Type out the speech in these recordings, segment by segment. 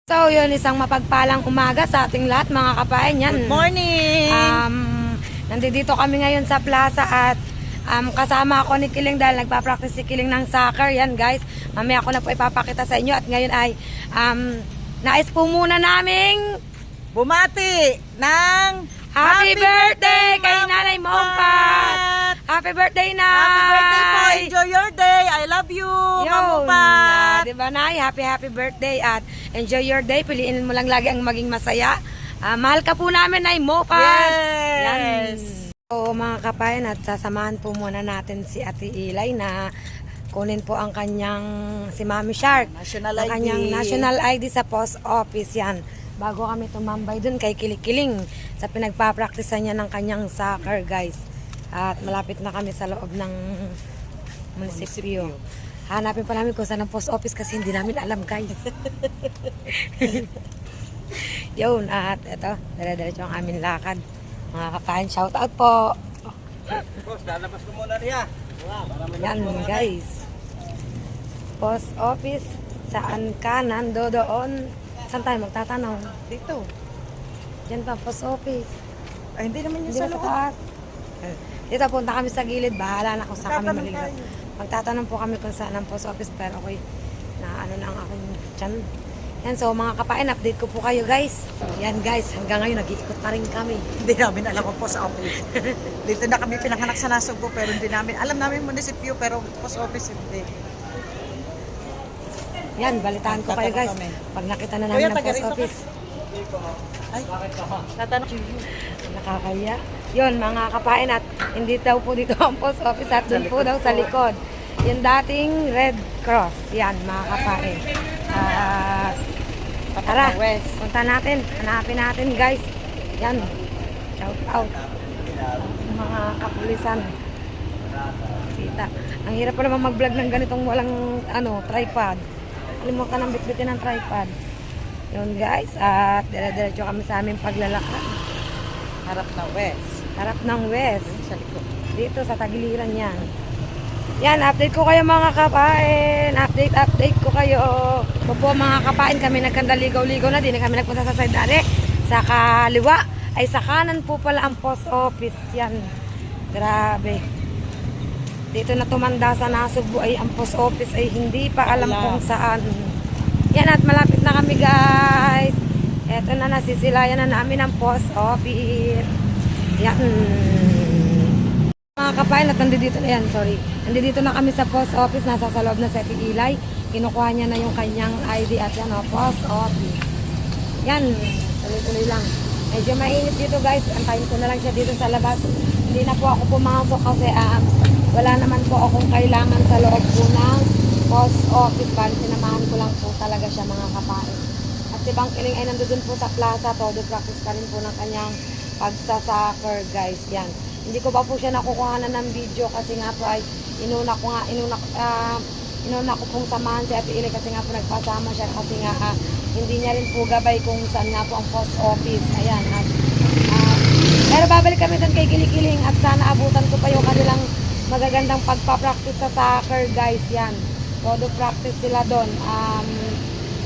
So, yun, isang mapagpalang umaga sa ating lahat, mga kapain. Yan. Good morning! Nandito kami ngayon sa plaza at kasama ako ni Kiling dahil nagpa-practice si Kiling ng soccer. Yan, guys. Mamaya ako na po ipapakita sa inyo. At ngayon ay nais po muna naming Bumati ng Happy birthday kay Nanay Mongpat! Happy birthday, Nay! Happy birthday po! Enjoy your day! I love you, Mongpat! Diba, Nay? Happy birthday at enjoy your day. Piliin mo lang lagi ang maging masaya. Mahal ka po namin, Nay Mongpat! Yes! Yan. So, mga kapayan, at sasamahan po muna natin si Ate Ilay na kunin po ang kanyang, si Mami Shark, National ang ID. kanyang national ID sa post office. Yan. Bago kami tumambay dun kay Kilikiling sa pinagpapracticean niya ng kanyang soccer, guys. At malapit na kami sa loob ng munisipyo. Hanapin pa namin kung saan ang post office kasi hindi namin alam, guys. Yun, at ito, dire-diretso ang aming lakad. Mga kapain, shout out po. Boss, lalabas ko muna niya. Yan, guys. Post office, saan ka nandoon? Saan tayo magtatanong? Dito. Diyan pa, post office. Ay, hindi naman yung Hindi sa na sa loob. taas. Dito, punta kami sa gilid. Bahala na kung saan kami Magtatanong malilipat. tayo. Magtatanong po kami kung saan ang post office. Pero ako'y na ano na ang aking tiyan. Yan, so mga kapain, update ko po kayo, guys. Yan, guys, hanggang ngayon nag-iikot pa rin kami. Hindi namin alam ang post office. Dito na kami pinanganak sa Nasugbo pero hindi namin. Alam namin munisipyo pero post office hindi. Yan, balitaan ko kayo, guys. Tatanong kami. Pag nakita na Kuya, namin ang taga post rito ka? office. Ay, tatanong. Nakakaya. Yun, mga kapain, at hindi daw po dito ang post office at doon po daw sa likod. Yung dating Red Cross. Yan, mga kapain. Tara, West. punta natin. Hanapin natin, guys. Yan. Shout out. Mga kapulisan. Kita. Ang hirap pa naman mag-vlog ng ganitong walang tripod. Kalimutan ng bitbitin ng tripod. Yun, guys. At dire-diretso kami sa aming paglalakad. Harap na West. Harap ng West. Sa likod. Dito sa tagiliran yan. Yan, update ko kayo, mga kapain. Update ko kayo. Po mga kapain, kami nagkandaligaw-ligaw na. Di na kami nagpunta sa side dali. Sa kaliwa ay sa kanan po pala ang post office. Yan. Grabe. Dito na tumanda sa Nasugbo ay ang post office ay hindi pa alam kung saan. Yan, at malapit na kami, guys. Eto na, nasisilayan na namin ang post office. Yan. Mga kapain, at nandito na yan, sorry. Nandito na kami sa post office, nasa sa loob na sa Ate Ilay. Kinukuha niya na yung kanyang ID at yan, post office. Yan, tuloy-tuloy lang. Medyo mainit dito, guys. Antayin ko na lang siya dito sa labas. Hindi na po ako pumasok kasi wala naman po akong kailangan sa loob po ng post office. Bali, sinamahan ko lang po talaga siya, mga kapain. At si Bang Kiling ay nandun po sa plaza. Todo practice pa rin po ng kanyang pagsasoccer, guys. Yan. Hindi ko pa po siya nakukuhanan ng video kasi nga po ay inuna ko pong samahan si Ate Ilay kasi nga po nagpasama siya kasi nga hindi niya rin po gabay kung saan nga po ang post office. Ayan. At, pero babalik kami doon kay Kilikiling at sana abutan ko pa yung kanilang magagandang pagpa-practice sa soccer, guys. Yan. Todo practice sila doon.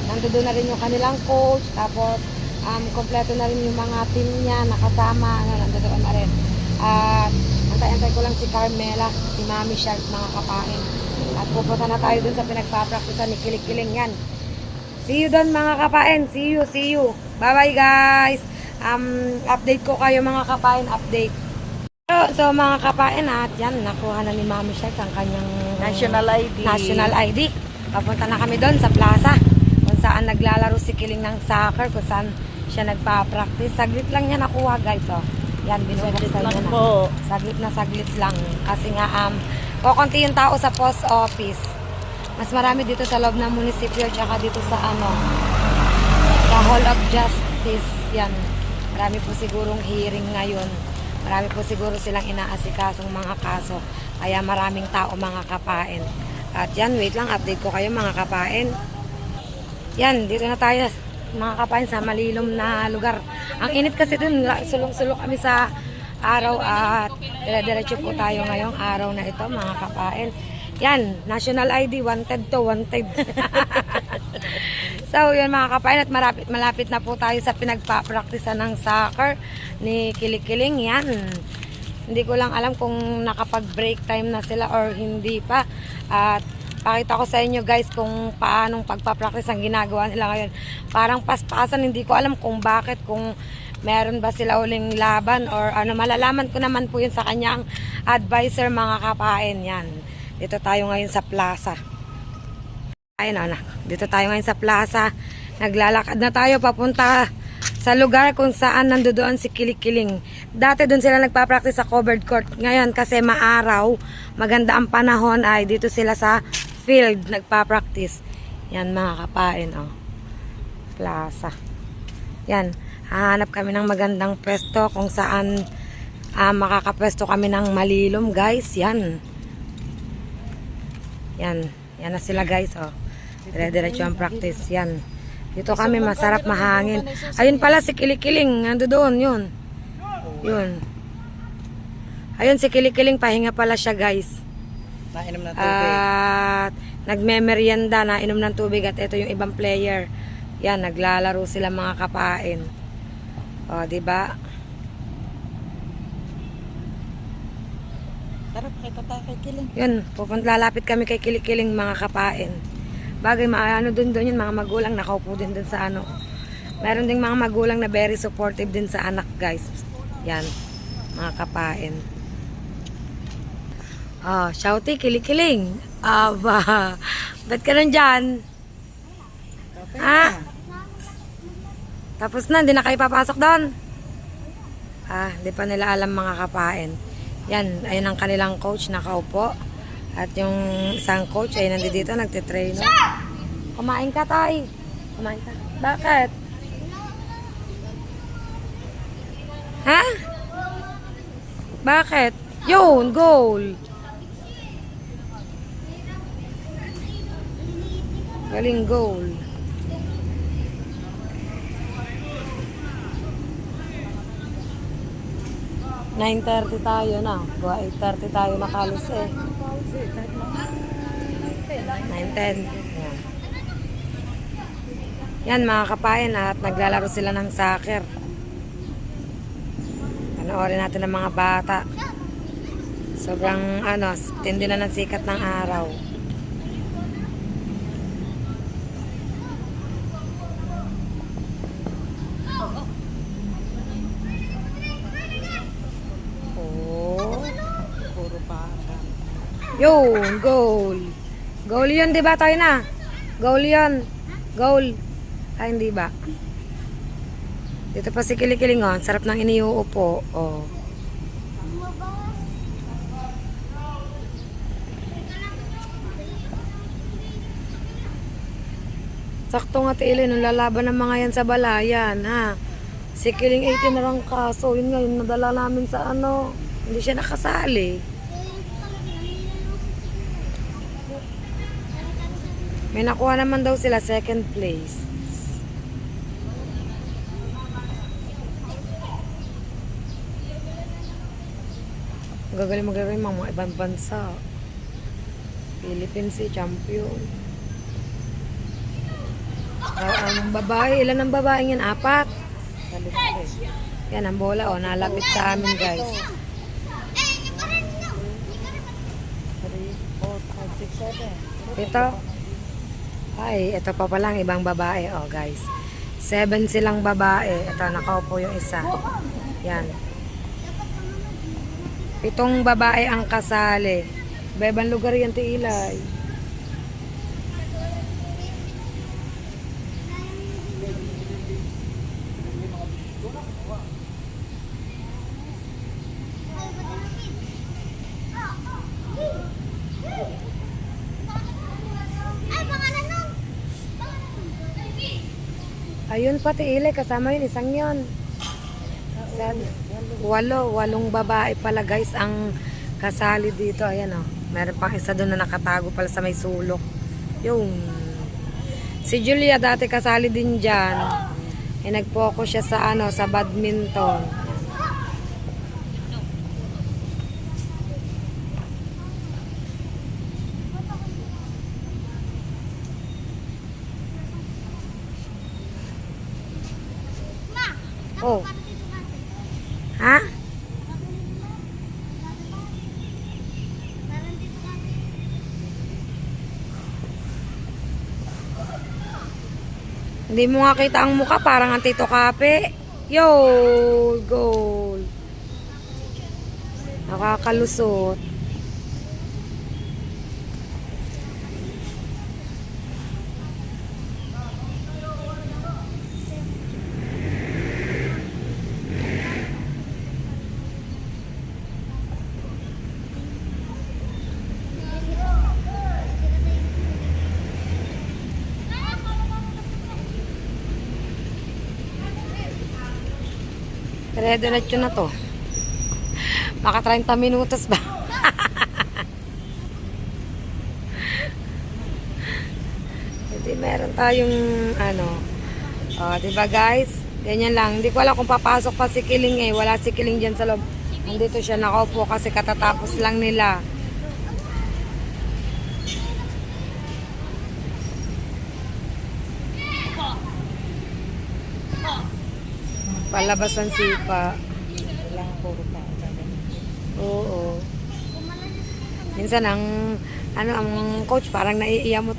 Nandoon na rin yung kanilang coach. Tapos, kompleto na rin yung mga team niya nakasama. Nandoon na rin. At antay-antay ko lang si Carmela, si Mami Shark, mga kapain. At pupunta na tayo dun sa pinagpa-practice ni Kilikiling. Yan. See you dun, mga kapain. See you. Bye-bye, guys. Update ko kayo, mga kapain. Update. So mga kapain, at yan, nakuha na ni Mami Shark ang kanyang National ID. Papunta na kami doon sa plaza kung saan naglalaro si Kiling ng soccer, kung saan siya nagpa-practice. Saglit lang niya nakuha, guys. Oh. Yan, binubuksan niya na. Saglit lang. Kasi nga, kukunti yung tao sa post office. Mas marami dito sa loob ng munisipyo, tsaka dito sa sa Hall of Justice. Yan. Marami po sigurong hearing ngayon. Marami po siguro silang inaasikasong mga kaso. Kaya maraming tao, mga kapain. At yan, wait lang, update ko kayo, mga kapain. Yan, dito na tayo, mga kapain, sa malilom na lugar. Ang init kasi dun, sulong-sulok kami sa araw at dire-diretso po tayo ngayong araw na ito, mga kapain. Yan, national ID, wanted to wanted. So, yun mga kapain, at malapit na po tayo sa pinagpa-practice ng soccer ni Kilikiling. Yan. Hindi ko lang alam kung nakapag-break time na sila or hindi pa. At pakita ko sa inyo guys kung paanong pagpa-practice ang ginagawa nila ngayon. Parang paspasan, hindi ko alam kung bakit, kung meron ba sila uling laban or ano. Malalaman ko naman po yun sa kanyang advisor mga kapain. Yan. Dito tayo ngayon sa plaza. Ayun na, dito tayo ngayon sa plaza. Naglalakad na tayo papunta sa lugar kung saan nandoon si Kilikiling. Dati doon sila nagpa-practice sa covered court. Ngayon kasi maaraw, maganda ang panahon, ay dito sila sa field nagpa-practice. Yan mga kapain, oh. Plaza. Yan, hahanap kami ng magandang pwesto kung saan makakapwesto kami ng malilom, guys. Yan. Yan na sila guys, oh. Dire-diretso ang practice. Yan. Dito kami masarap mahangin. Ayun pala si Kilikiling. Nando doon, yun. Yun. Ayun si Kilikiling. Pahinga pala siya guys. Nainom ng tubig. At nagmemeryenda, nainom ng tubig. At ito yung ibang player. Yan, naglalaro sila mga kapain. O, diba? Tara, pakita tayo kay Kiling. Yun, lalapit kami kay Kilikiling mga kapain. Bagay, ano dun yun, mga magulang nakaupo din dun sa ano. Meron ding mga magulang na very supportive din sa anak guys. Yan, mga kapain. Oh, shouty, Kilikiling. Aba, ba't ka nandyan? Ha? Tapos na, hindi na kayo papasok doon. Hindi pa nila alam mga kapain. Yan, ayun ang kanilang coach nakaupo. At yung isang coach ay nandito nagtitrain. Kumain ka, tay. Kumain ka. Bakit? Ha? Bakit? Yun, goal. Galing goal. (9:30 tayo na. 8:30 tayo nakalis eh. 9:10. Yan mga kapayan, at naglalaro sila ng soccer. Panoorin natin ng mga bata. Sobrang tindi na ng sikat ng araw. Yun, goal. Goal yun, di ba? Tayo na. Goal yun. Goal. Ay, hindi ba? Dito pa si Kilikiling, oh. Sarap ng iniuupo, oh. Sakto nga tiili, nung lalaban ng mga yan sa balayan, ha? Si Kiling 18 na lang kaso. Yun nga, yung nadala namin sa ano. Hindi siya nakasali. May nakuha naman daw sila second place. Gagaling mga ibang bansa. Philippines si champion. Ang babae, ilan ang babae yan? 4. Yan ang bola, oh, nalapit sa amin guys. 3, 4, 5, 6, 7. Ito. Ay, ito pa palang ibang babae, oh guys. 7 silang babae. Ito, nakaupo yung isa. Yan. 7 babae ang kasali. Iba-ibang lugar yan, Tiilay. Ayun pati Ilay, kasama yun, isang yun. 8 babae pala guys ang kasali dito. Ayan o, meron pang isa doon na nakatago pala sa may sulok. Yung si Julia dati kasali din dyan. Nag-focus siya sa sa badminton. Oh. Ha? Hindi mo nga kita ang mukha, parang ang Tito Kape. Yo, goal. Nakakalusot. Dire-diretso na to. Maka 30 minutos ba? Hindi, meron tayong ano. Diba guys? Ganyan lang. Hindi ko alam kung papasok pa si Kiling eh. Wala si Kiling dyan sa loob. Nandito siya nakaupo kasi katatapos lang nila. Palabas ang sipa. Kailangan puro pa. Oo. Minsan ang coach parang naiiyamot.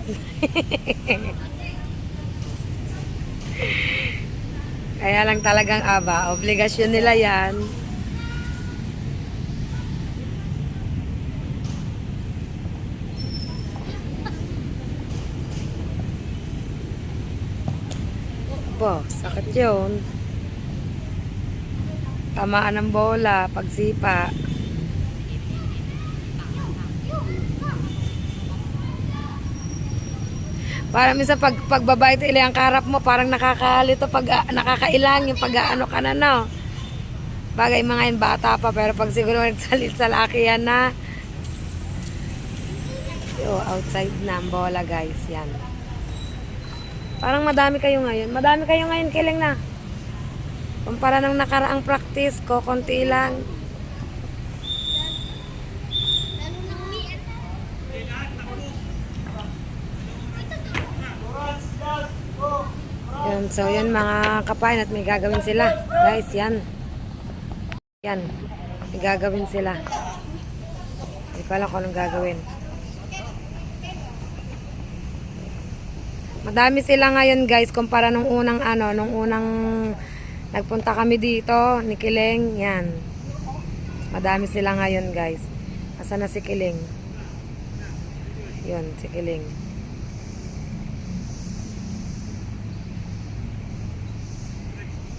Kaya lang talagang obligasyon nila 'yan. Po, sakit 'yun. Tamaan ng bola, pagsipa. Para minsan pagbabay ito ang karap mo, parang nakakalito, nakakailang yung pag-ano ka na, no? Bagay mga yun, bata pa, pero pag siguro nagsalit sa laki yan na. Outside na ang bola, guys, yan. Parang madami kayo ngayon. Madami kayo ngayon, Kiling na. Kumpara ng nakaraang practice ko, konti lang. Yan, so yan mga kapain at may gagawin sila. Guys, yan. Yan. May gagawin sila. Hindi ko alam kung anong gagawin. Madami sila ngayon guys, kumpara nung unang nagpunta kami dito, ni Kiling, yan. Madami sila ngayon guys. Asa na si Kiling? Yun, si Kiling.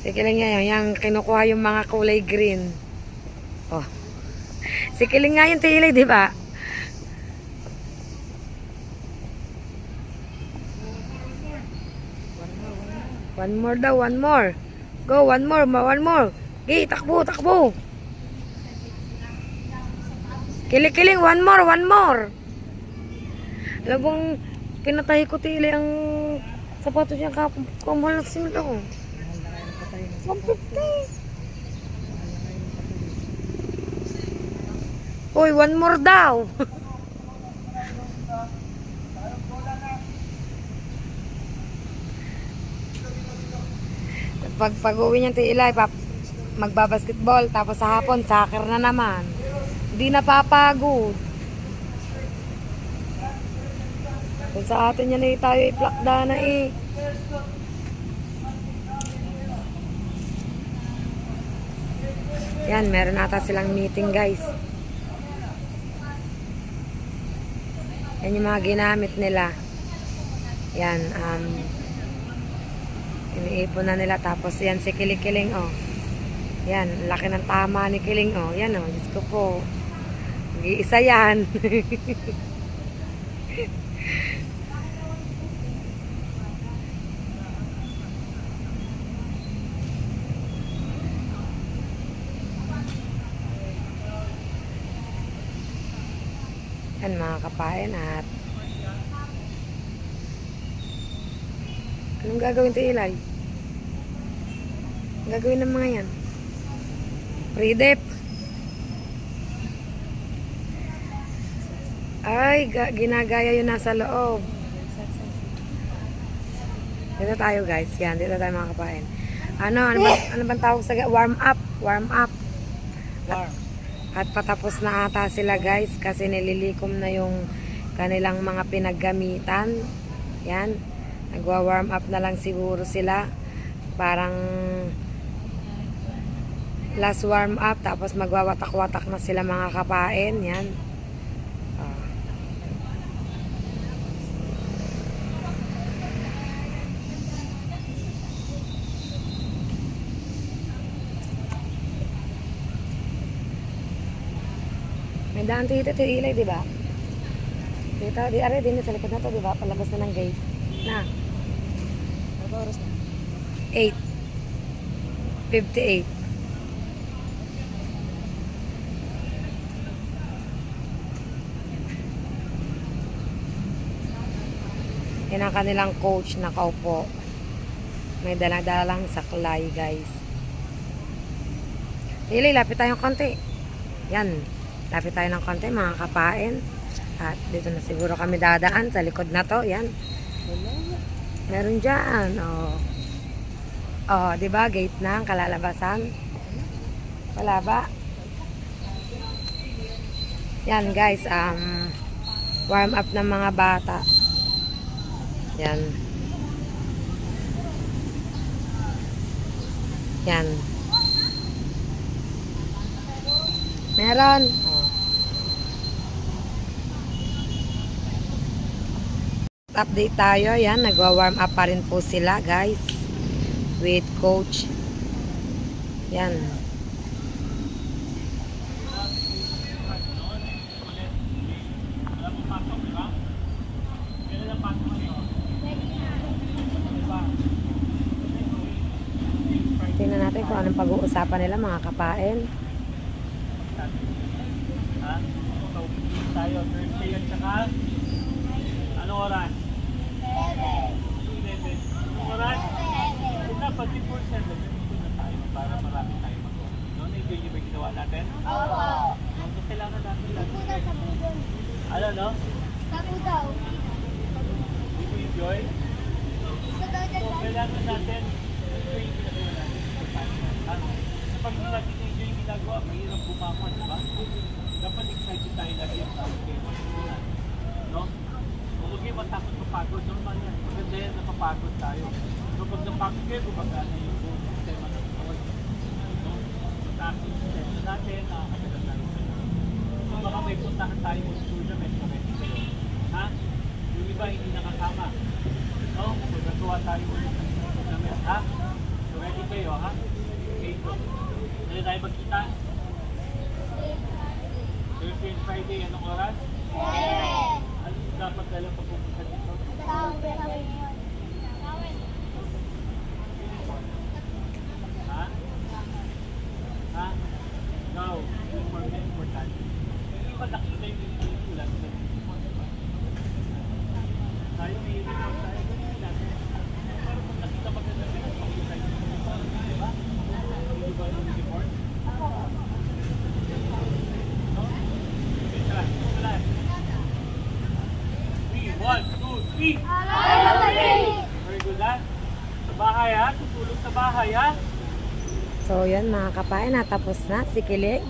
Si Kiling nga yun, yung kinukuha yung mga kulay green. Oh. Si Kiling nga yung tili, di ba? One more daw, one more. Go, one more. Okay, takbo. Kiling, one more. Alam bang pinatay ko tili ang sapatos niya kapag kumahal na simil ako. 150. Uy, one more daw. Pag-uwi niyan Ilay, magbabasketball, tapos sa hapon, soccer na naman. Hindi napapagod. Kung sa atin yan tayo iplakda na eh. Yan, meron ata silang meeting guys. Yan yung mga ginamit nila. Yan, iniipon na nila. Tapos yan si Kiling, oh. Yan, laki ng tama ni Kiling, oh. Yan, oh, Diyos ko po. Mag-iisa yan. Yan mga kapain at anong gagawin ito Ilay? Ang gagawin ng mga yan? Pre-dep. Ay, ginagaya yun nasa loob. Dito tayo guys. Yan, dito tayo mga kapain. ano bang tawag sa warm up. Warm. At patapos na ata sila guys kasi nililikom na yung kanilang mga pinaggamitan. Yan. Nagwa-warm up na lang siguro sila. Parang last warm up tapos magwawatak-watak na sila mga kapain. Yan. Ah. May daan dito ilay, di ba? Dito, din sa likod na to, di ba? Palabas na ng gate. Na. Ano oras na? 8:58. Yan ang kanilang coach na kaupo. May dalang saklay, guys. Ilay, lapit tayong konti. Yan. Lapit tayo ng konti, mga kapain. At dito na siguro kami dadaan sa likod na to. Yan. Meron dyan. Oh. Oh, di ba? Gate na ang kalalabasan. Wala ba? Yan, guys. Warm up ng mga bata. Yan. Yan. Meron. Oh. Update tayo. Yan. Nagwa-warm up pa rin po sila, guys. With coach. Yan. Tingnan natin kung anong pag-uusapan nila, mga kapain. Ha? Tayo, Thursday at saka anong oras? 11. Anong oras? Dapat before 7, dito na tayo para marami tayo mag-on. No? Na-enjoy nyo ba yung ginawa natin? Oo. So, kailangan natin lang. Ano, no? Did you enjoy? So, kailangan natin enjoy yung ginagawa natin. Ha? Kapag hindi natin enjoy yung ginagawa, mahirap bumangon, di ba? Dapat excited tayo lagi ang tawag kayo. No? Kung huwag kayo matakot mapagod, normal yan. Maganda yan, napapagod tayo. So pag napagod kayo, gumagana yung buong sistema ng tawag. No? Mataas yung sistema natin, nakakagalan tayo sa iyo. So baka may puntahan tayo yung tournament, so ready kayo. Ha? Yung iba hindi nakakama. No? So nagawa tayo yung tournament, ha? So ready kayo, ha? Okay, so. Dali tayo magkita? Thursday and Friday, anong oras? Ano dapat dala pag pupunta dito? Ha? Ha? No, uniform na important. Hindi ba nakita yung uniform lang sa uniform, diba? Tayo may uniform tayo, ganyan natin. Pero kung nakita maganda rin ang pag-usay yung uniform, diba? Hindi ba yung uniform? No? Okay, tara, tara. 3, 1, 2, 3. Very good, ha? Sa bahay, ha? Tutulog sa bahay, ha? So, yan mga kapain, natapos na si Kiling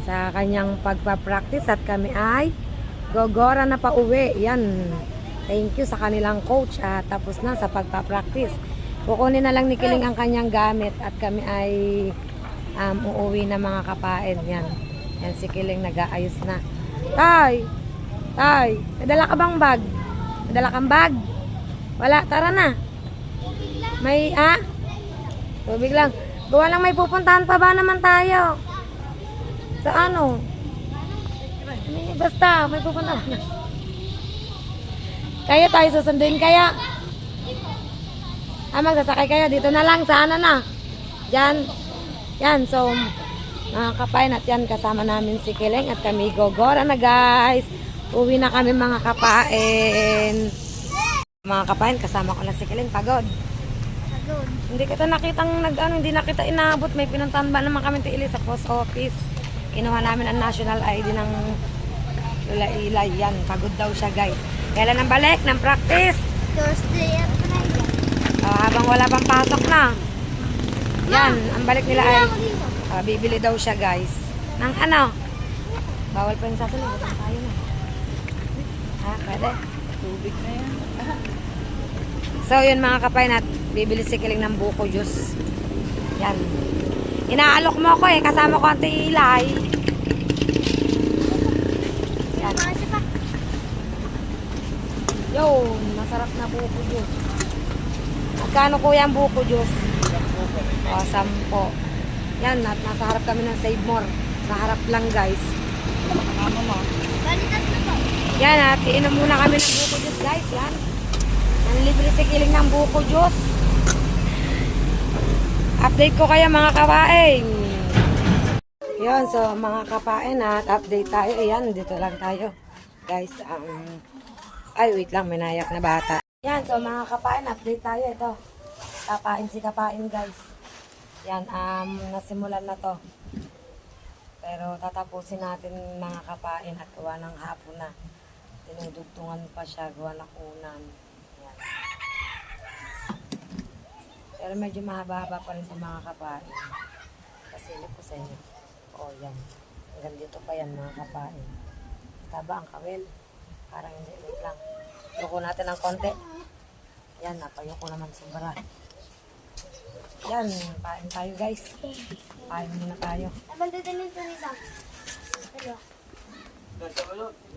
sa kanyang pagpa-practice at kami ay gogora na pa uwi. Yan. Thank you sa kanilang coach at tapos na sa pagpa-practice. Kukunin na lang ni Kiling ang kanyang gamit at kami ay uuwi na mga kapain. Yan. Yan si Kiling nag-aayos na. Tay! Tay! Nadala ka bang bag? Nadala kang bag? Wala, tara na. May, tubig lang. Gawa lang may pupuntahan pa ba naman tayo? Sa ano? Basta, may pupuntahan. Kaya tayo susunduin kaya? Magsasakay kayo. Dito na lang, sana na. Diyan. Yan, so, mga kapain at yan, kasama namin si Kiling at kami gogora na guys. Uwi na kami mga kapain. Mga kapain, kasama ko lang si Kiling. Pagod. Hindi kita nakitang hindi na kita inabot. May pinuntahan ba naman kami tiili sa post office. Kinuha namin ang national ID ng Lula Ilay. Yan, pagod daw siya guys. Kailan ang balik ng practice? Thursday at Friday. Habang wala pang pasok na. Yan, ang balik nila ay bibili daw siya guys. Ng ano? Bawal pa yung sa atin. Butang tayo na. Ha, pwede. Tubig na yan. So yun mga kapay nat, bibili si Kiling ng buko juice. Yan. Inaalok mo ako eh, kasama ko ang tilay. Yan. Yun, masarap na buko juice. Magkano kuya ang buko juice? O, 10. Yan, at nasa harap kami ng Save More. Sa harap lang guys. Mama mo. Yan at iinom muna kami ng buko juice guys. Yan. Nanlibre si Kiling ng buko juice. Update ko kaya mga kapaing. Yan, so mga kapain at update tayo. Ayan, dito lang tayo. Guys, ay wait lang, may nayak na bata. Yan, so mga kapain, update tayo. Ito, kapain si kapain guys. Yan, nasimulan na to. Pero tatapusin natin mga kapain at gawa ng hapon na. Dinudugtungan pa siya, gawa ng unan. Yan. Pero medyo mahaba-haba pa rin sa mga kapain. Pasilip ko sa inyo. O, yan. Hanggang dito pa yan mga kapain. Taba ang kawil. Parang hindi, wait lang. Yuko natin ng konti. Yan, napayuko naman sobra. Yan, pain tayo guys. Pain muna tayo.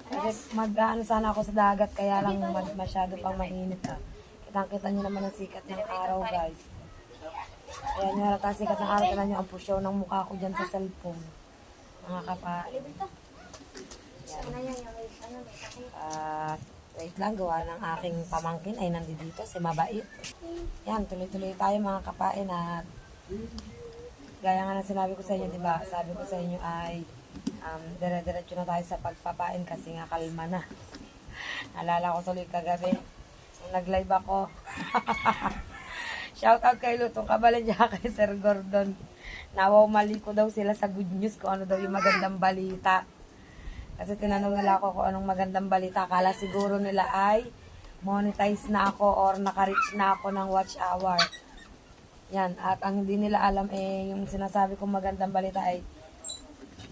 Kasi mag-ano sana ako sa dagat, kaya lang masyado pang mainit ah. Kitang-kita nyo naman ang sikat ng araw guys. Ayan nyo halata sikat ng araw, kailan nyo ang pusyo ng mukha ko dyan sa cellphone. Mga kapain. At wait lang, gawa ng aking pamangkin ay nandito, si Mabait. Yan, tuloy-tuloy tayo mga kapain at gaya nga na sinabi ko sa inyo, diba? Sabi ko sa inyo ay dire-diretso na tayo sa pagpapain kasi nga kalma na. Naalala ko tuloy kagabi, nung nag-live ako. Shoutout kay Lutong Kabaladya kay Sir Gordon. Nawaw mali ko daw sila sa good news kung ano daw yung magandang balita. Kasi tinanong nila ako kung anong magandang balita. Akala siguro nila ay monetize na ako or naka-reach na ako ng watch hour. Yan. At ang hindi nila alam eh, yung sinasabi kong magandang balita ay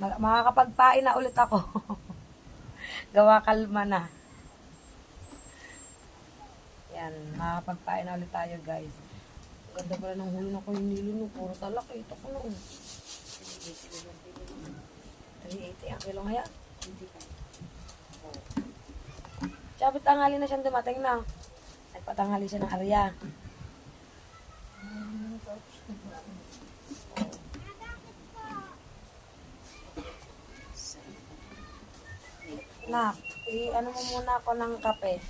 makakapagpain na ulit ako. Gawa kalma na. Yan. Makakapagpain na ulit tayo guys. Ganda pala ng huli na ko yung nilo no. Puro talak. Ito ko noon. 380 ang kilo ngayon. Sabi tanghali na siyang dumating na. Nagpatanghali siya ng Arya. Nak, ano mo muna ako ng kape.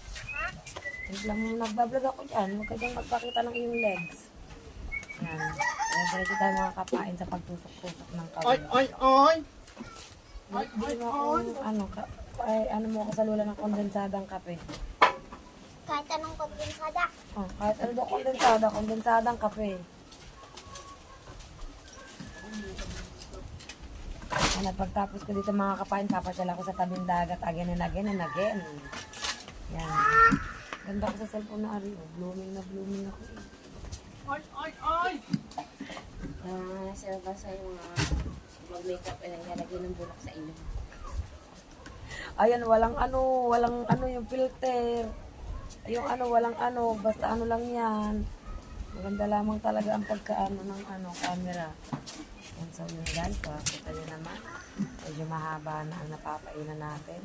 Biglang nagbablog ako dyan. Huwag ka dyan magpakita ng iyong legs. Yan. Diretso tayo mga kapain sa pagtusok-tusok ng kape. Ay! Bili mo akong ano mo ako sa lula ng kondensadang kape. Kahit anong kondensada. Oh, kahit ano daw kondensadang kape. Ano, pagtapos ko dito mga kapain, papasyal ako sa tabing dagat again and again and again. Yan. Ganda ko sa cellphone na ari. Blooming na blooming ako. Ay! Sir, basta yung mag-makeup ay naglalagay ng bulak sa inyo. Ayan, walang yung filter. Yung walang basta lang yan. Maganda lamang talaga ang pagkaano ng camera. Yan, so yun guys, so, kita nyo naman. Medyo mahaba na ang napapainan natin.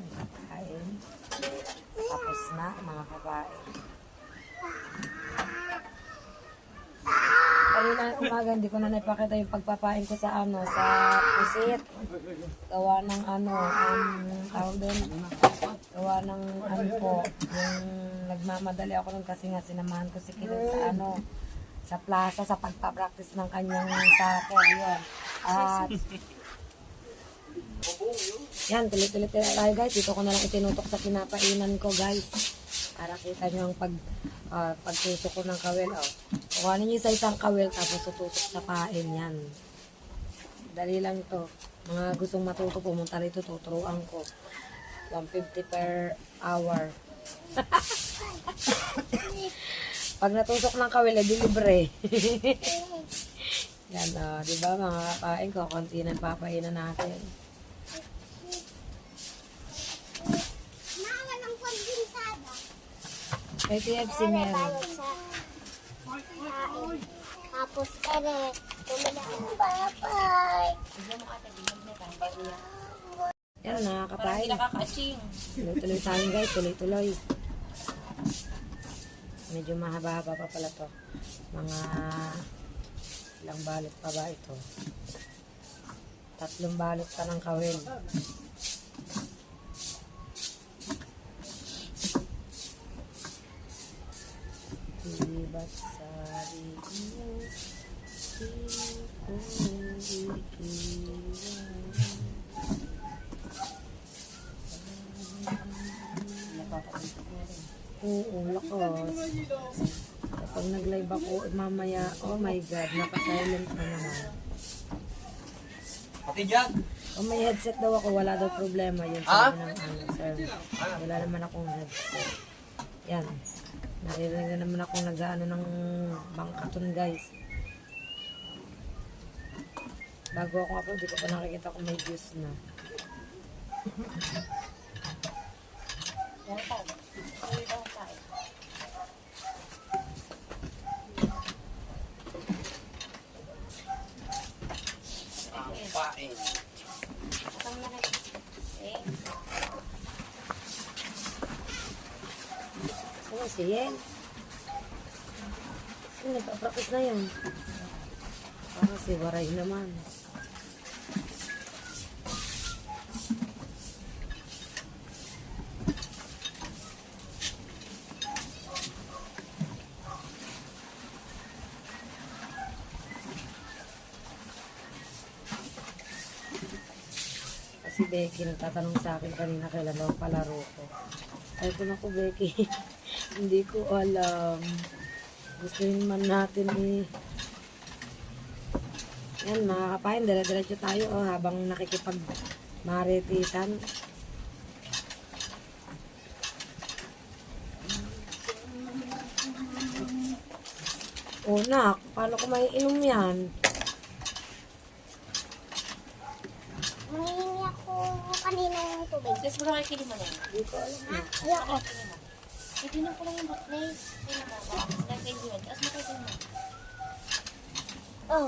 Kain. Tapos na, mga kapain. Kanina umaga, hindi ko na naipakita yung pagpapain ko sa sa pusit. Gawa ng tawag doon. Gawa ng po. Yung nagmamadali ako nun kasi nga sinamahan ko si Kilit sa sa plaza sa pagpapractice ng kanyang soccer yun. At yan, tuloy-tuloy tayo guys. Dito ko na lang itinutok sa pinapainan ko guys. Para kita nyo ang pagtusok ko ng kawel. Kuhanin nyo sa isang kawel tapos tutusok sa pain yan. Dali lang to. Mga gustong matuto, pumunta rito, tuturuan ko. 150 per hour. Pag natusok ng kawel, di libre. Yan, di ba mga kakain ko, konti na papainan natin. Nawa ng kondensada. Kay TFC Ere, meron. balik sa kain. Tapos, ere, tumilang bye-bye. Yan, nakakapain. Nakaka-aching. Tuloy-tuloy tayo guys, tuloy-tuloy. Medyo mahaba-haba pa pala to. Mga ilang balot pa ba ito? 3 balot pa ng kawin. Diba't sabi mo, di ko iiwan. Oo, lakas. Kapag nag-live ako, mamaya, oh my God, naka-silent na naman. Pati dyan. Kung may headset daw ako, wala daw problema. Yun sabi ng sir. Wala naman akong headset. Yan. Naririnig na naman akong nag-ano ng bangkaton, guys. Bago ako upload, di ko pa nakikita kung may views na. Pain. Sino si Yen? Sino nagpa-practice na yun? Para si Waray naman. Si Becky nagtatanong sa akin kanina kailan daw palaro ko. Ay ko na ko Becky, hindi ko alam. Gustuhin man natin eh. Yan mga kapain, dala-diretso tayo habang nakikipag maritisan. O nak, paano ko maiinom yan? Humingi ako kanina ng tubig. Guys, mo lang kili mo na yun. Hindi ko alam. Ayoko. Ipinan ko lang yung hotness. Ayun na ba? Nagkay yun. Tapos makay mo. Oh.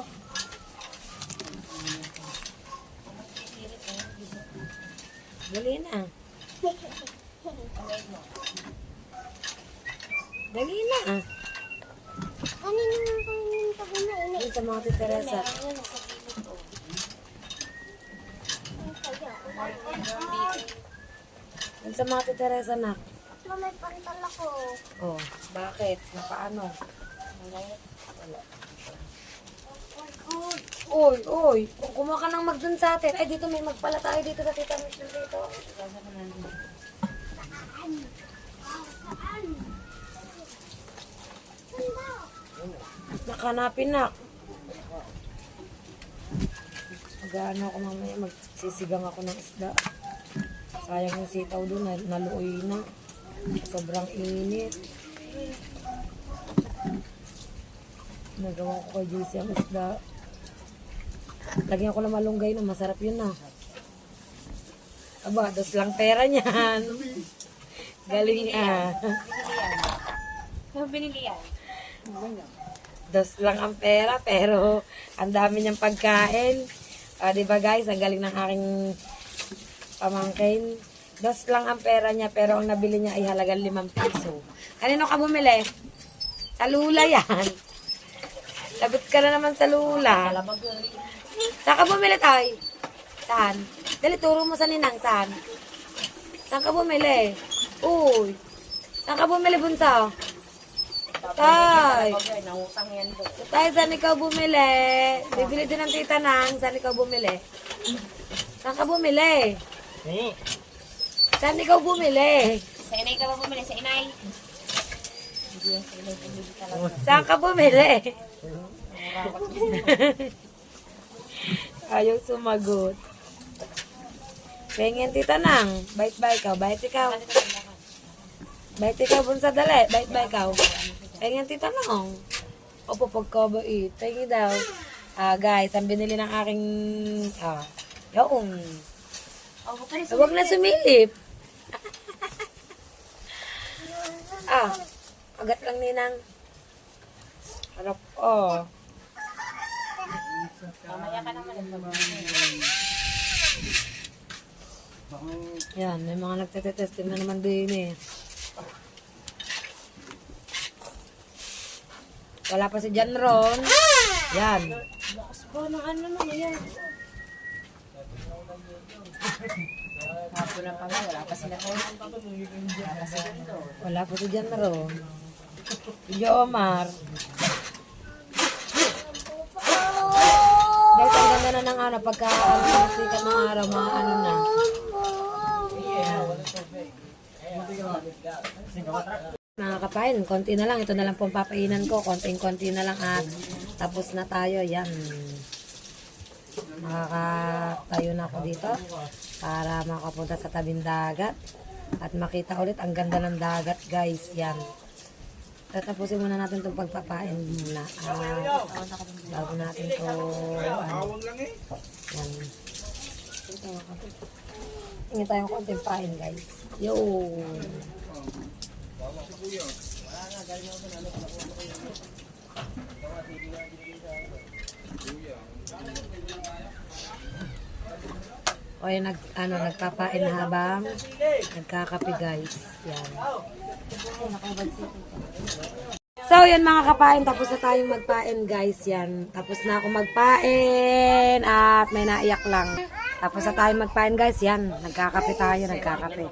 Dali na. Dali na. Kanina nga kayo ng tabi na ini. Yun sa mga Ate Teresa. Meron yun. Nasa gilid o. Yun sa mga Ate Teresa nak. May pantal ako. Oh, bakit? Na paano? Oy, oy. Kung kumuha ka ng magdun sa atin. Ay, dito may magpala tayo dito sa Tita Michelle dito. Nakanapin na. Mag-ano ako mamaya, magsisigang ako ng isda. Sayang yung sitaw doon, naluoy na. Sobrang init. Nagawa ko kay Juicy ang isda. Lagyan ko lang malunggay na, masarap yun na. Aba, dos lang pera niyan. Galing ah. Ano binili yan? Dos lang ang pera, pero ang dami niyang pagkain. Diba guys, ang galing ng aking pamangkin. Dos lang ang pera niya, pero ang nabili niya ay halagang 5 piso. Kanino ka bumili? Sa Lula yan. Lagot ka na naman sa Lula. Saan ka bumili tayo? Saan? Dali, turo mo sa ninang, saan? Saan ka bumili? Uy. Saan ka bumili, bunso? Tay. Nangutang yan doon. Tay, saan ikaw bumili? Bibili din ng tita nang. Saan ikaw bumili? Saan ka bumili? Saan ikaw bumili? Sa inay ka ba bumili? Sa inay? Hindi yan sa inay. Bumili talaga. Saan ka bumili? Ayaw sumagot. Pengen tita nang. Bait-bait ikaw. Bait ikaw. Bait ikaw, bunsa dali. Bait-bait ikaw. Pengen tita nang. Opo, pagkabait. Pengen daw. Guys, ang binili ng aking, yung, Oh, huwag ka na huwag na sumilip. Agat lang ninang. Harap, Mamaya ka naman. Yan, may mga nagtetesting na naman din eh. Wala pa si John Ron. Yan. Lakas po ng ano naman yan. Hapon na pa nga, wala pa sila po. Wala pa sila doon. Wala pa si John Ron. Si Jomar. Guys, ang ganda na ng ano, pagka sikat ng araw, mga ano na. Mga kapain, konti na lang. Ito na lang pong papainan ko. Konting-konti na lang at tapos na tayo. Yan. Makakatayo na ako dito para makapunta sa tabing dagat at makita ulit ang ganda ng dagat, guys. Yan. Tatapusin muna natin itong pagpapain muna. Bago natin ito, yan. Tingin tayong konting pain, guys. Yo! O yung nagpapain na habang nagkakape, guys. Yan. So, yan mga kapain. Tapos na tayong magpain, guys. Yan. Tapos na ako magpain. At may naiyak lang. Tapos na tayong magpain, guys. Yan. Nagkakape tayo. Nagkakape.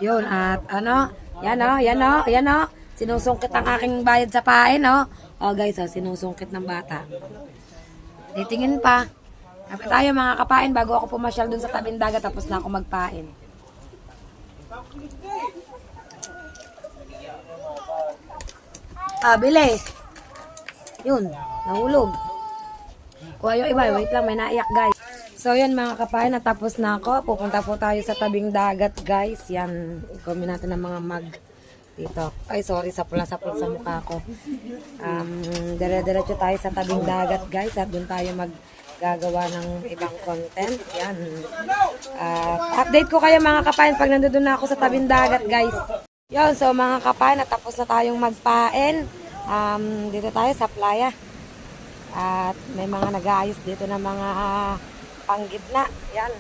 Yun. At ano? Yan o. Yan o. Yan o. Sinusungkit ang aking bayad sa pain, o. O, guys, o. Sinusungkit ng bata. Titingin pa. Kape tayo mga kapain bago ako pumasyal dun sa tabing dagat. Tapos na ako magpain. Bilis. Yun, nahulog. Kuha yung iba, wait lang, may naiyak, guys. So, yan mga kapain, natapos na ako. Pupunta po tayo sa tabing dagat, guys. Yan, ikumin natin ng mga mag dito. Ay, sorry, sapula-sapul sa mukha ko. Dire-diretso tayo sa tabing dagat, guys. At doon tayo maggagawa ng ibang content. Yan. Update ko kayo mga kapain pag nandoon na ako sa tabing dagat, guys. Yun, so mga kapain, natapos na tayong magpain. Dito tayo sa playa. At may mga nag-aayos dito ng mga panggitna. Yan.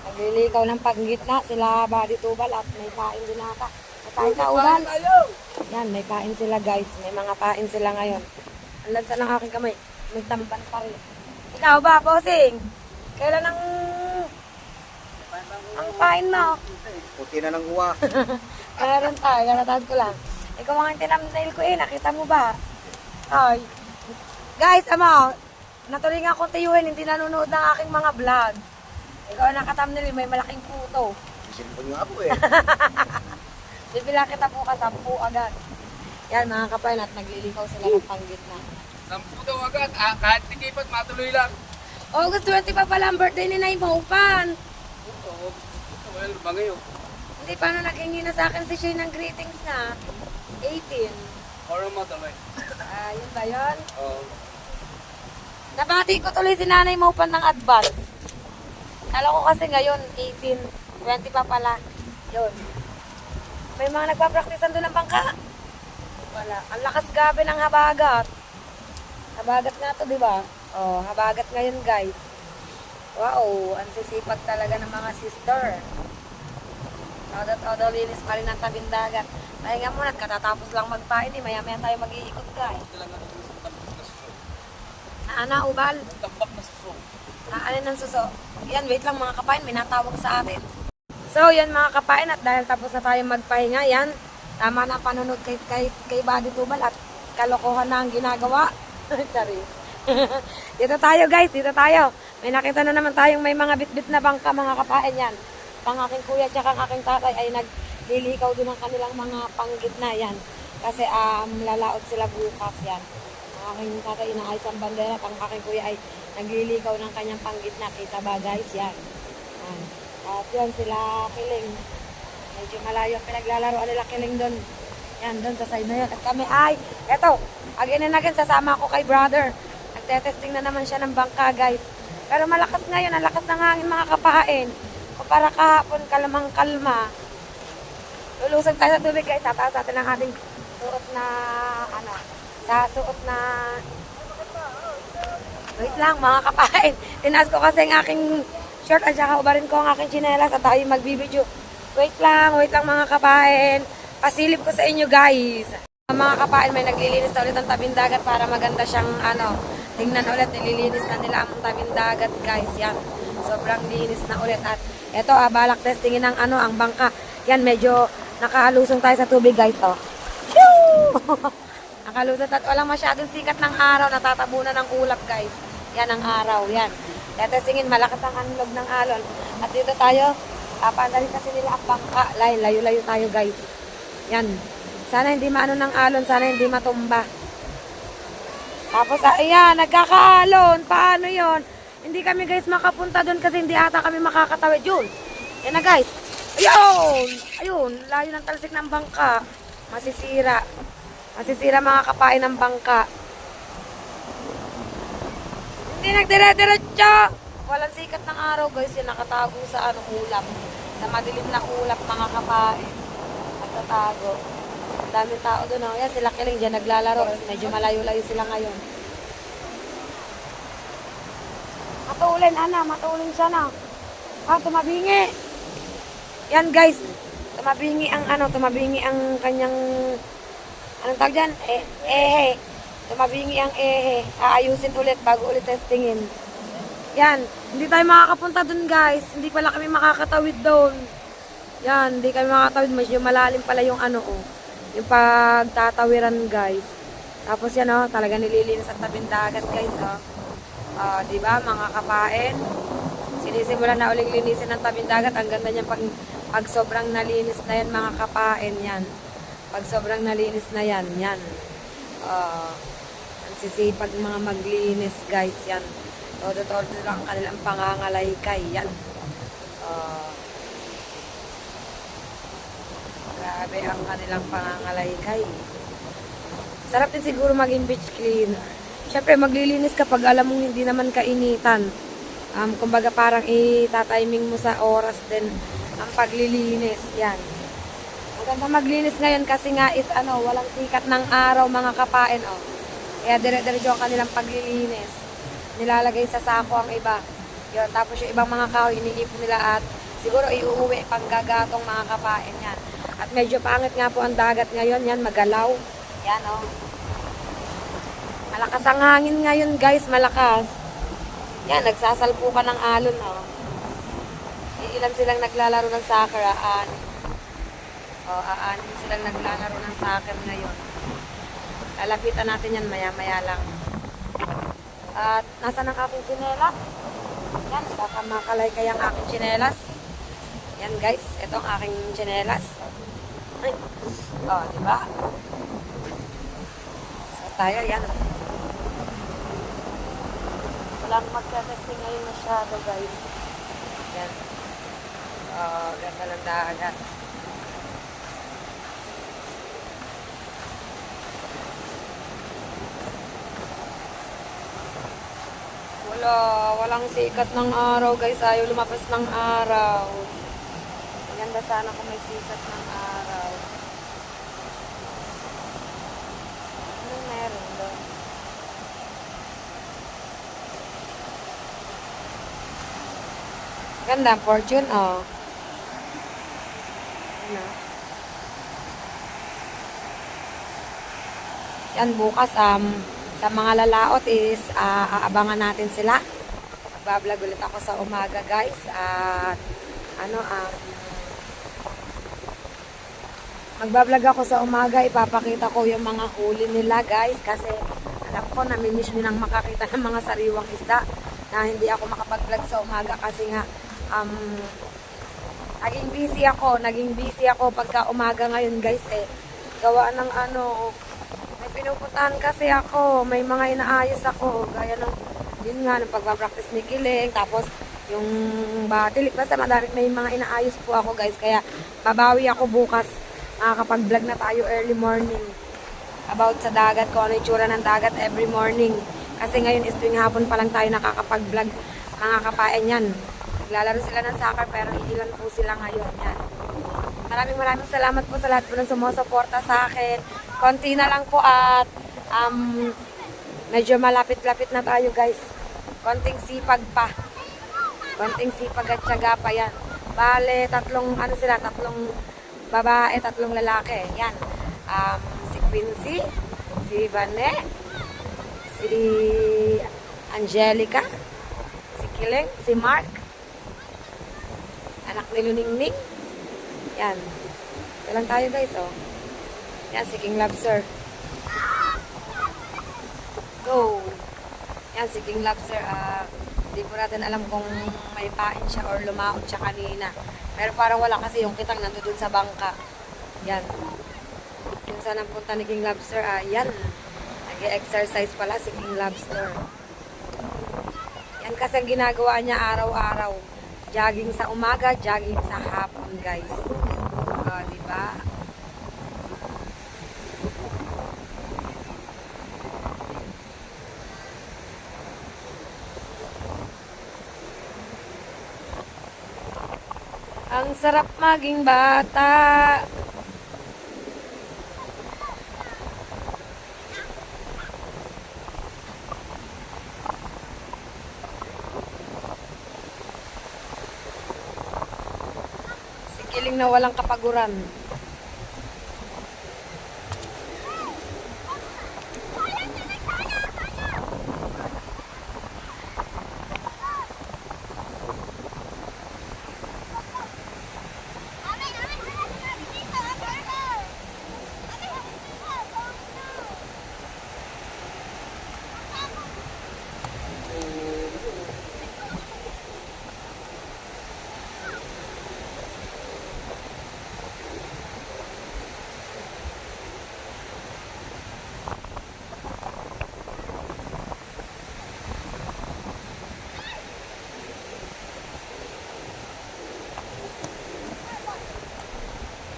Naglilikaw ng panggitna. Sila Body Tubal at may pain din ata. May pain ka, Ubal? Yan, may pain sila, guys. May mga pain sila ngayon. Ang lansa ng aking kamay. May tamban pa rin. Ikaw ba, bossing? Kailan ang pain mo? Puti na ng uwa. Meron tayo, galatad ko lang. Ikaw ang tinamnail ko eh, nakita mo ba? Ay. Guys, natuloy nga akong tiyuhin, hindi nanonood ng aking mga vlog. Ikaw ang nakatamnail, may malaking puto. Cellphone nga ako eh. Bibila kita po ka, 10 agad. Yan, mga kapain, at naglilikaw sila ng panggitna. 10 daw agad. Kahit tikipat, matuloy lang. August 20 pa pala ang birthday ni Nay Maupan. Well, ba ngayon? Hindi, paano naghingi na sa akin si Shay ng greetings na? 18. Or mo tuloy. Yun ba yun? Oo. Nabati ko tuloy si Nanay Maupan ng advance. Kala ko kasi ngayon, 18. 20 pa pala. Yun. May mga nagpa-practicean doon ng bangka. Wala. Ang lakas gabi ng habagat. Habagat nga to, di ba? Oh, habagat ngayon, guys. Wow, ang sisipag talaga ng mga sister. Todo linis pa rin ang tabing dagat. Pahinga muna, katatapos lang magpain. Maya-maya tayo mag-iikot, guys. Ana, Ubal? Tambak na suso. Alin ng suso? Yan, wait lang mga kapain, may natawag sa atin. So, yan mga kapain, at dahil tapos na tayo magpahinga, yan, tama na panunod kay Body Tubal at kalokohan na ang ginagawa. Charis. Dito tayo, guys, dito tayo. May nakita na naman tayong may mga bitbit na bangka, mga kapain yan. Pang aking kuya at ang aking tatay ay naglilikaw din ng kanilang mga panggitna yan. Kasi lalaot sila bukas yan. Ang aking tatay inaayos ang bandera, pang aking kuya ay naglilikaw ng kanyang panggitna. Kita ba, guys? Yan. At yan sila Kiling. Medyo malayo ang pinaglalaroan nila Kiling doon. Yan, doon sa side na yun. At kami ay, eto, again and again, sasama ako kay brother. Nagtetesting na naman siya ng bangka, guys. Pero malakas ngayon, ang lakas ng hangin mga kapain. Kumpara kahapon, kalamang kalma. Lulusog tayo sa tubig, guys. Tataas natin ang ating suot na, suot na, wait lang, mga kapain. Tinaas ko kasi ang aking short at saka ubarin ko ang aking tsinelas at tayo magbibideo. Wait lang mga kapain. Pasilip ko sa inyo, guys. Mga kapain, may naglilinis na ulit ang tabing dagat para maganda siyang, tingnan ulit, nililinis na nila ang tabing dagat, guys. Yan, sobrang linis na ulit. At eto, balak testingin ng ang bangka. Yan, medyo nakalusong tayo sa tubig, guys, oh. Nakalusot at walang masyadong sikat ng araw, natatabunan ng ulap, guys. Yan ang araw, yan. Testingin, malakas ang anlog ng alon. At dito tayo, paandalin kasi nila ang bangka. Layo-layo tayo, guys. Yan. Sana hindi maano ng alon, sana hindi matumba. Tapos, ayan, nagkakaalon. Paano yon? Hindi kami, guys, makapunta doon kasi hindi ata kami makakatawid yun. Yan na, guys. Ayun! Ayun, layo ng talsik ng bangka. Masisira. Masisira mga kapain ng bangka. Hindi nagdire-diretso. Walang sikat ng araw, guys. Yan nakatago sa ulap. Sa madilim na ulap, mga kapain. Nagtatago. Ang daming tao doon. Oh. Yan, sila Kiling dyan naglalaro. Medyo malayo-layo sila ngayon. Matulin, matulin siya na. Tumabingi. Yan, guys. Tumabingi ang kanyang, anong tawag dyan? Ehe. Tumabingi ang ehe. Aayusin ulit bago ulit testingin. Yan. Hindi tayo makakapunta dun, guys. Hindi pala kami makakatawid doon. Yan. Hindi kami makakatawid. Medyo malalim pala yung yung pagtatawiran, guys. Tapos yan, talaga nililinis ang tabing dagat, guys, diba, mga kapain? Sinisimulan na uling linisin ng tabing dagat. Ang ganda niyan pag sobrang nalinis na yan, mga kapain, yan. Pag sobrang nalinis na yan, yan. Ang sisipag mga maglinis, guys, yan. Todo-todo lang kanilang pangangalaykay, yan. Grabe ang kanilang pangangalaykay. Sarap din siguro maging beach cleaner. Siyempre, maglilinis kapag alam mong hindi naman kainitan. Kumbaga parang itatiming mo sa oras din ang paglilinis. Yan. Maganda maglinis ngayon kasi nga is walang sikat ng araw, mga kapain. Kaya dire-diretso ang kanilang paglilinis. Nilalagay sa sako ang iba. Yun, tapos yung ibang mga kahoy iniipon nila at siguro iuuwi pang gagatong, mga kapain. Yan. At medyo pangit nga po ang dagat ngayon. Yan, magalaw. Yan, Malakas ang hangin ngayon, guys. Malakas. Yan, nagsasalpukan ng alon, Ilan silang naglalaro ng soccer, aanin silang naglalaro ng soccer ngayon. Lalapitan natin yan maya-maya lang. At nasaan ang aking tsinelas? Yan, baka makalaykay ang aking tsinelas. Yan, guys, ito ang aking tsinelas. Ay, diba? So, tayo, yan. Walang magka-testing ngayon masyado, guys. Yan. Ganda ng dagat. Walang sikat ng araw, guys. Ayaw lumabas ng araw. Maganda sana kung may sikat ng araw. Anong meron doon? Ganda, fortune, Ano? Yan, bukas, sa mga lalaot is, aabangan natin sila. Magbablog ulit ako sa umaga, guys. At, magbablog ako sa umaga, ipapakita ko yung mga huli nila, guys. Kasi, alam ko, namimiss nyo nang makakita ng mga sariwang isda. Na hindi ako makapag-vlog sa umaga kasi nga, naging busy ako pagka umaga ngayon, guys, gawa ng may pinupuntahan kasi ako, may mga inaayos ako, gaya ng yun nga, ng pagpapractice ni Kiling, tapos yung batilik, basta may mga inaayos po ako, guys, kaya babawi ako bukas makakapag-vlog na tayo early morning about sa dagat, kung ano yung tsura ng dagat every morning. Kasi ngayon is tuwing hapon pa lang tayo nakakapag-vlog, mga kapain yan. Naglalaro sila ng soccer pero ilan po sila ngayon. Yan. Maraming salamat po sa lahat po ng sumusuporta sa akin. Konti na lang po at medyo malapit-lapit na tayo guys. Konting sipag pa. Konting sipag at tiyaga pa yan. Bale, tatlong babae, tatlong lalaki. Yan. Si Quincy, si Vane, si Angelica, si Kiling, si Mark, anak ni Luningning. Yan. Ito lang tayo guys, oh. Yan, si King Lobster. Go! Yan, si King Lobster. Hindi po natin alam kung may pain siya or lumaot siya kanina. Pero parang wala kasi yung kitang nandun sa bangka. Yan. Yung saan ang punta ni King Lobster, yan. Nag-exercise pala si King Lobster. Yan kasi ang ginagawa niya araw-araw. Jogging sa umaga, jogging sa hapon, guys. Diba? Ang sarap maging bata. Kiling na walang kapaguran.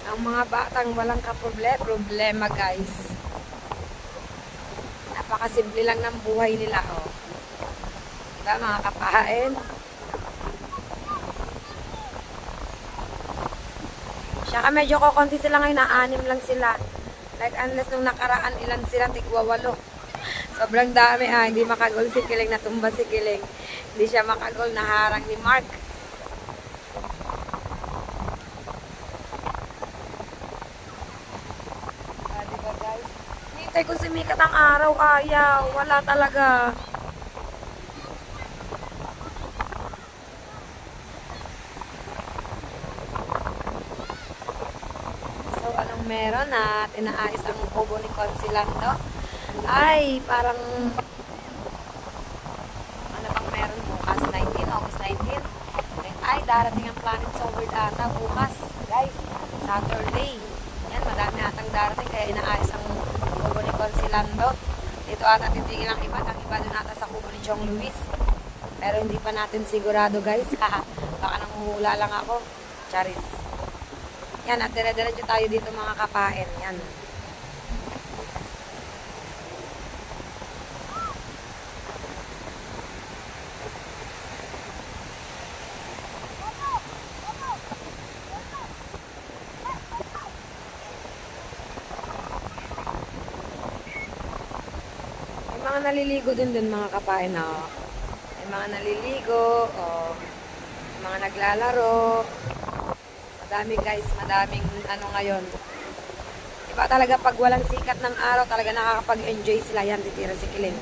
Ang mga batang walang problema guys. Napakasimple lang ng buhay nila, oh. Diba mga kapain? Siya ka medyo kokonti sila ngayon, na 6 lang sila. Like unless nung nakaraan ilan sila, tigwa 8. Sobrang dami, hindi makagol si Kiling, natumba si Kiling. Hindi siya makagol, naharang ni Mark. Hintay ko sumikat ang araw, ayaw. Wala talaga. So, anong meron at inaayos ang kubo ni Consilando? Ay, parang ano bang meron bukas? 19, August 19. Ay, darating ang Planet So Weird ata bukas. Guys, Saturday. Yan, madami atang darating kaya inaayos ang kubo ni Consilando. Dito ata titigil ang iba doon ata sa kubo ni Chong Luis. Pero hindi pa natin sigurado guys. Baka nanguhula lang ako. Charis. Yan, at dire-diretso tayo dito mga kapain. Yan. Mga naliligo din mga kapain, oh. May mga naliligo, oh. May mga naglalaro. Madami guys, madaming ano ngayon. Diba talaga pag walang sikat ng araw, talaga nakakapag-enjoy sila. Yan, titira si Kiling.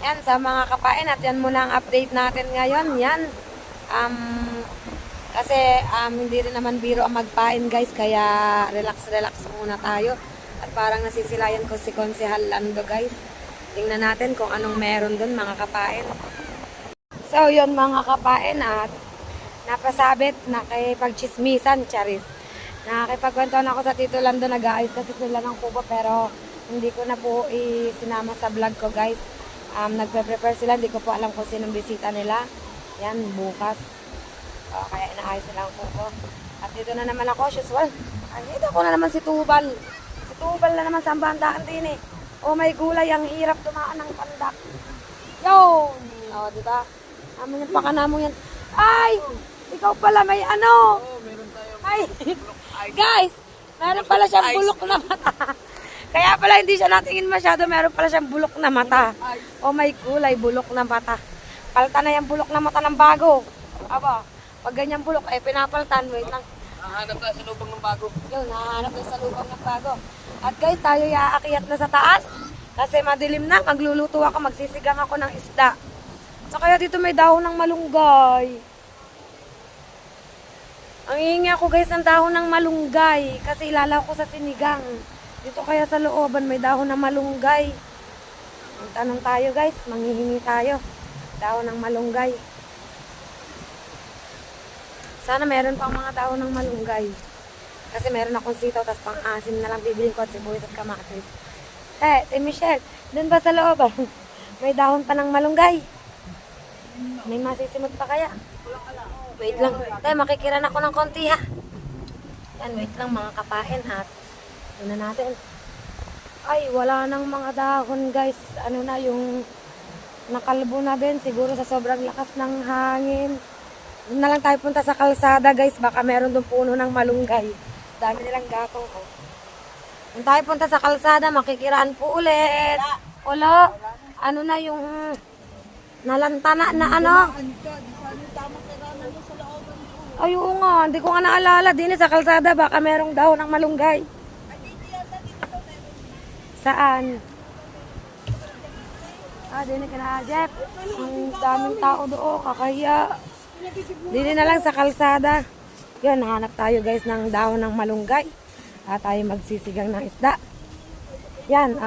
Yan, sa mga kapain, at yan muna ang update natin ngayon. Yan. Kasi hindi rin naman biro ang magpain guys, kaya relax muna tayo. At parang nasisilayan ko si Konsehal Lando guys. Tingnan natin kung anong meron dun mga kapain. So yun mga kapain, at napasabit na kay pagchismisan, charis. Nakakipagkwentuhan ako sa Tito Lando, nag-aayos kasi sila ng kubo pero hindi ko na po isinama sa vlog ko guys. Nagpe-prepare sila, hindi ko po alam kung sinong bisita nila. Yan, bukas. Kaya inaayos sila ang kubo. At dito na naman ako, usual. Ay, dito ko na naman si Tubal. Si Tubal na naman sa bandaan din eh. Oh may gulay, ang hirap dumaan ng pandak. Yun! O, diba? Amin yung pakanamo yan. Ay! Ikaw pala may ano! Ay! Guys! Meron pala siyang bulok na mata. Kaya pala hindi siya natingin masyado. Meron pala siyang bulok na mata. Oh may gulay, bulok na mata. Palta na yung bulok na mata ng bago. Aba, pag ganyan bulok, pinapaltan. Wait lang. Hahanap tayo sa lubang ng bago. Yun, nahanap tayo sa lubang ng bago. At guys, tayo iaakyat na sa taas. Kasi madilim na, magluluto ako, magsisigang ako ng isda. So kaya dito may dahon ng malunggay. Ang hihingi ako guys ng dahon ng malunggay. Kasi ilalaw ko sa sinigang. Dito kaya sa looban may dahon ng malunggay. Tanong tayo guys, manghihingi tayo. Dahon ng malunggay. Sana meron pang mga dahon ng malunggay. Kasi meron akong sitaw, tapos pang-asim na lang bibiling ko at sibuyas at kamatis. Michelle, dun ba sa loob? May dahon pa ng malunggay. May masisimot pa kaya? Wait lang. Makikiran ako ng konti ha. Yan, wait lang mga kapain ha. Ito natin. Ay, wala nang mga dahon guys. Ano na yung nakalbo na din. Siguro sa sobrang lakas ng hangin. Doon na lang tayo punta sa kalsada guys. Baka meron doon puno ng malunggay. Dami nilang gatong. Oh. Doon tayo punta sa kalsada. Makikiraan po ulit. Wala. Ano na yung nalantana na ano? Ay, oo nga. Hindi ko nga naalala. Din sa kalsada. Baka merong dahon ng malunggay. Saan? Din ka Jeff. Ang daming tao doon. Kakaya. Dili na lang sa kalsada. Yan, nahanap tayo guys ng dahon ng malunggay. At tayo magsisigang ng isda. Yan,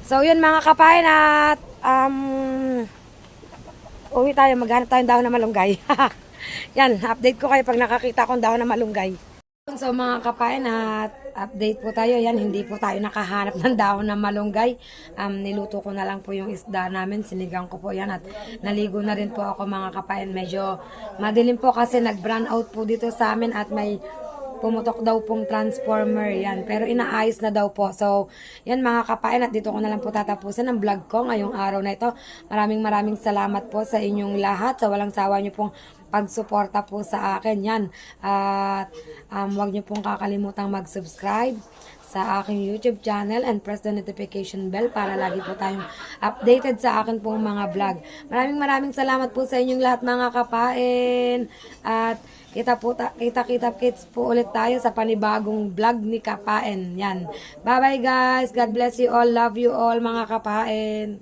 so yun mga kapain at uwi tayo, maghanap tayo ng dahon ng malunggay. Yan, update ko kayo pag nakakita akong dahon ng malunggay. So mga kapain at update po tayo. Yan, hindi po tayo nakahanap ng dahon ng malunggay. Niluto ko na lang po yung isda namin. Sinigang ko po yan at naligo na rin po ako mga kapain. Medyo madilim po kasi nag-brown out po dito sa amin at may pumutok daw pong transformer yan. Pero inaayos na daw po. So, yan mga kapain at dito ko na lang po tatapusin ang vlog ko ngayong araw na ito. Maraming salamat po sa inyong lahat. Sa walang sawa nyo pong pagsuporta po sa akin. Yan. At huwag nyo pong kakalimutang mag-subscribe sa aking YouTube channel and press the notification bell para lagi po tayong updated sa akin pong mga vlog. Maraming salamat po sa inyong lahat mga kapain. At kita kits po ulit tayo sa panibagong vlog ni Kapain. Yan. Bye guys. God bless you all. Love you all mga kapain.